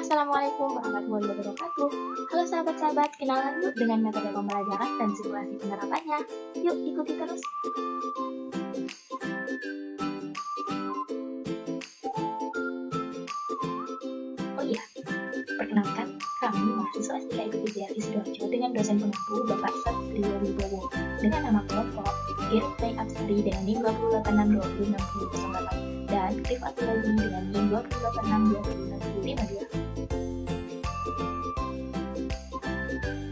Assalamualaikum warahmatullahi wabarakatuh. Halo sahabat-sahabat, kenalan yuk dengan metode pembelajaran dan simulasi penerapannya. Yuk ikuti terus. Oh iya, perkenalkan, kami mahasiswa STIK IPB Sidoarjo dengan dosen pengampu Bapak Satrio Wibowo dengan nama kelompok Giring Baik Absari dengan NIM 286206008 dan Rifat Lagi dengan NIM 286206052.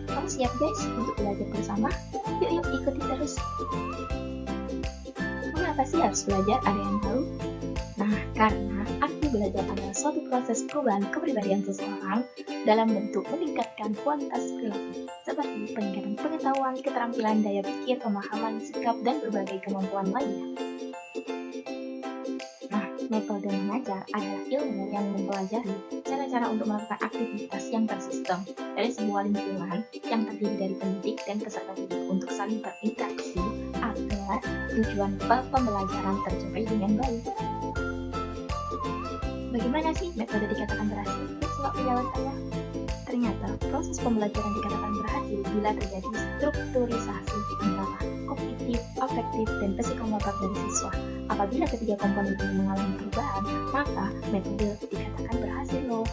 Kamu siap guys untuk belajar bersama? Yuk ikuti terus. Mengapa sih harus belajar? Ada yang tahu? Nah, karena arti belajar adalah suatu proses perubahan kepribadian seseorang dalam bentuk meningkatkan kualitas perilaku, seperti peningkatan pengetahuan, keterampilan, daya pikir, pemahaman, sikap, dan berbagai kemampuan lainnya. Nah, metode mengajar adalah ilmu yang mempelajari cara-cara untuk melakukan aktivitas yang tersistem dari sebuah lingkungan yang terdiri dari pendidik dan peserta didik untuk saling berinteraksi agar tujuan pembelajaran tercapai dengan baik. Bagaimana sih metode dikatakan berhasil? Simak penjelasannya. Ternyata proses pembelajaran dikatakan berhasil bila terjadi strukturisasi antara kognitif, afektif, dan psikomotor dari siswa. Apabila ketiga komponen ini mengalami perubahan, maka metode dikatakan berhasil loh.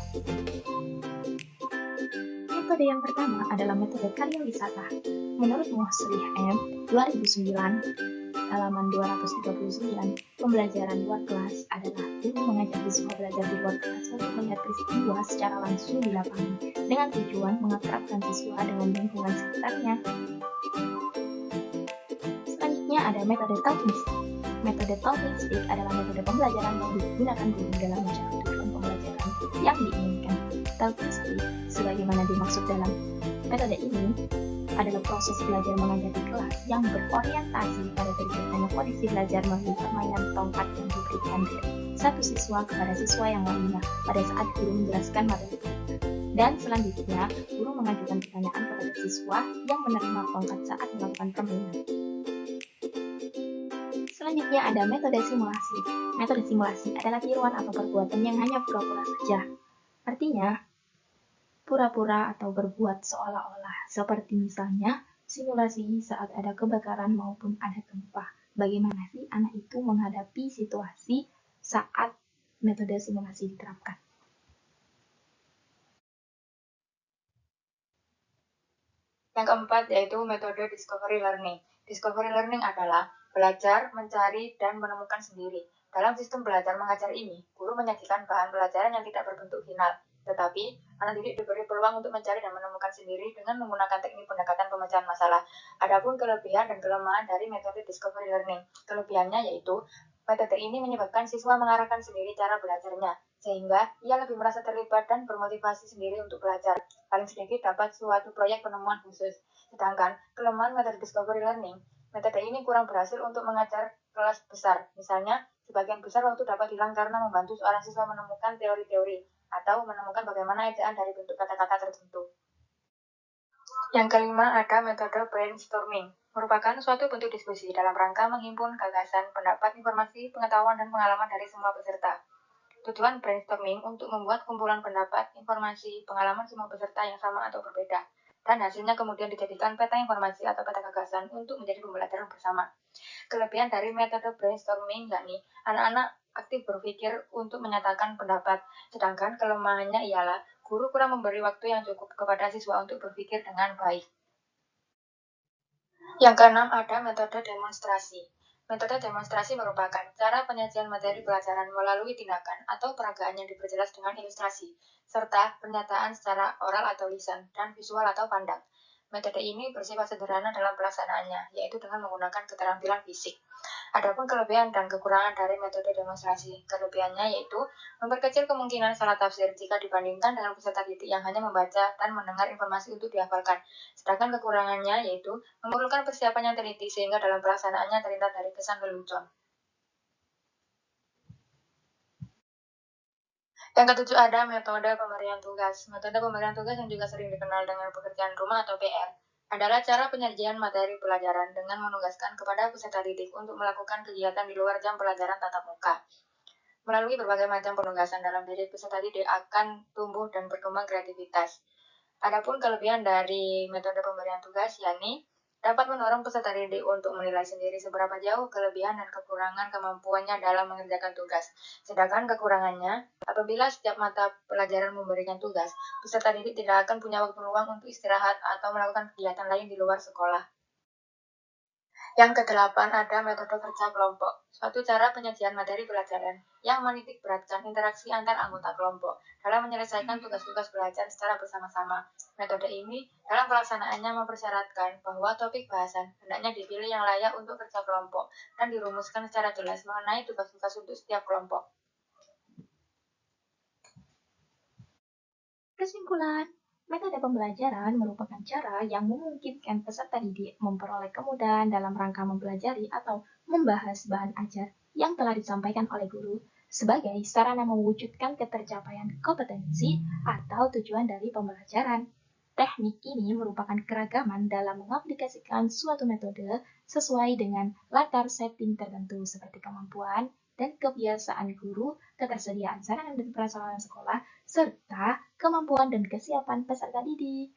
Metode yang pertama adalah metode karya wisata. Menurut Moslih M. 2009, halaman 239, pembelajaran luar kelas adalah guru mengajak siswa belajar di luar kelas untuk melihat peristiwa secara langsung di lapangan dengan tujuan mengakrabkan siswa dengan lingkungan sekitarnya. Selanjutnya ada metode talking stick. Metode talking stick adalah metode pembelajaran yang digunakan guru dalam mencapai tujuan pembelajaran yang diinginkan. Talking stick, sebagaimana dimaksud dalam metode ini, adalah proses belajar mengajar di kelas yang berorientasi pada terciptanya kondisi belajar melalui permainan tongkat yang diberikan dari satu siswa kepada siswa yang lainnya pada saat guru menjelaskan materi. Dan selanjutnya, guru mengajukan pertanyaan kepada siswa yang menerima tongkat saat melakukan permainan. Selanjutnya ada metode simulasi. Metode simulasi adalah tiruan atau perbuatan yang hanya pura-pura saja. Artinya, pura-pura atau berbuat seolah-olah, seperti misalnya simulasi saat ada kebakaran maupun ada gempa. Bagaimana sih anak itu menghadapi situasi saat metode simulasi diterapkan? Yang keempat yaitu metode discovery learning. Discovery learning adalah belajar, mencari, dan menemukan sendiri. Dalam sistem belajar mengajar ini, guru menyajikan bahan pelajaran yang tidak berbentuk final, tetapi anak didik diberi peluang untuk mencari dan menemukan sendiri dengan menggunakan teknik pendekatan pemecahan masalah. Adapun kelebihan dan kelemahan dari metode discovery learning. Kelebihannya yaitu metode ini menyebabkan siswa mengarahkan sendiri cara belajarnya, sehingga ia lebih merasa terlibat dan bermotivasi sendiri untuk belajar. Paling sedikit dapat suatu proyek penemuan khusus. Sedangkan kelemahan metode discovery learning, metode ini kurang berhasil untuk mengajar kelas besar. Misalnya, sebagian besar waktu dapat hilang karena membantu seorang siswa menemukan teori-teori atau menemukan bagaimana ejaan dari bentuk kata-kata tertentu. Yang kelima ada metode brainstorming, merupakan suatu bentuk diskusi dalam rangka menghimpun gagasan, pendapat, informasi, pengetahuan, dan pengalaman dari semua peserta. Tujuan brainstorming untuk membuat kumpulan pendapat, informasi, pengalaman semua peserta yang sama atau berbeda, dan hasilnya kemudian dijadikan peta informasi atau peta gagasan untuk menjadi pembelajaran bersama. Kelebihan dari metode brainstorming yakni anak-anak aktif berpikir untuk menyatakan pendapat, sedangkan kelemahannya ialah guru kurang memberi waktu yang cukup kepada siswa untuk berpikir dengan baik. Yang keenam ada metode demonstrasi. Metode demonstrasi merupakan cara penyajian materi pelajaran melalui tindakan atau peragaan yang diperjelas dengan ilustrasi, serta pernyataan secara oral atau lisan, dan visual atau pandang. Metode ini bersifat sederhana dalam pelaksanaannya, yaitu dengan menggunakan keterampilan fisik. Adapun kelebihan dan kekurangan dari metode demonstrasi. Kelebihannya yaitu memperkecil kemungkinan salah tafsir jika dibandingkan dengan peserta didik yang hanya membaca dan mendengar informasi untuk dihafalkan. Sedangkan kekurangannya yaitu memerlukan persiapan yang teliti sehingga dalam pelaksanaannya terhindar dari kesan lelucon. Yang ketujuh ada metode pemberian tugas. Metode pemberian tugas yang juga sering dikenal dengan pekerjaan rumah atau PR adalah cara penyajian materi pelajaran dengan menugaskan kepada peserta didik untuk melakukan kegiatan di luar jam pelajaran tatap muka. Melalui berbagai macam penugasan dalam diri, peserta didik akan tumbuh dan berkembang kreativitas. Adapun kelebihan dari metode pemberian tugas, yakni dapat mendorong peserta didik untuk menilai sendiri seberapa jauh kelebihan dan kekurangan kemampuannya dalam mengerjakan tugas. Sedangkan kekurangannya, apabila setiap mata pelajaran memberikan tugas, peserta didik tidak akan punya waktu luang untuk istirahat atau melakukan kegiatan lain di luar sekolah. Yang kedelapan, ada metode kerja kelompok, suatu cara penyajian materi pelajaran yang menitik beratkan interaksi antar anggota kelompok dalam menyelesaikan tugas-tugas belajar secara bersama-sama. Metode ini dalam pelaksanaannya mempersyaratkan bahwa topik bahasan hendaknya dipilih yang layak untuk kerja kelompok dan dirumuskan secara jelas mengenai tugas-tugas untuk setiap kelompok. Kesimpulan, metode pembelajaran merupakan cara yang memungkinkan peserta didik memperoleh kemudahan dalam rangka mempelajari atau membahas bahan ajar yang telah disampaikan oleh guru sebagai sarana mewujudkan ketercapaian kompetensi atau tujuan dari pembelajaran. Teknik ini merupakan keragaman dalam mengaplikasikan suatu metode sesuai dengan latar setting tertentu seperti kemampuan dan kebiasaan guru, ketersediaan sarana dan prasarana sekolah, serta kemampuan dan kesiapan peserta didik.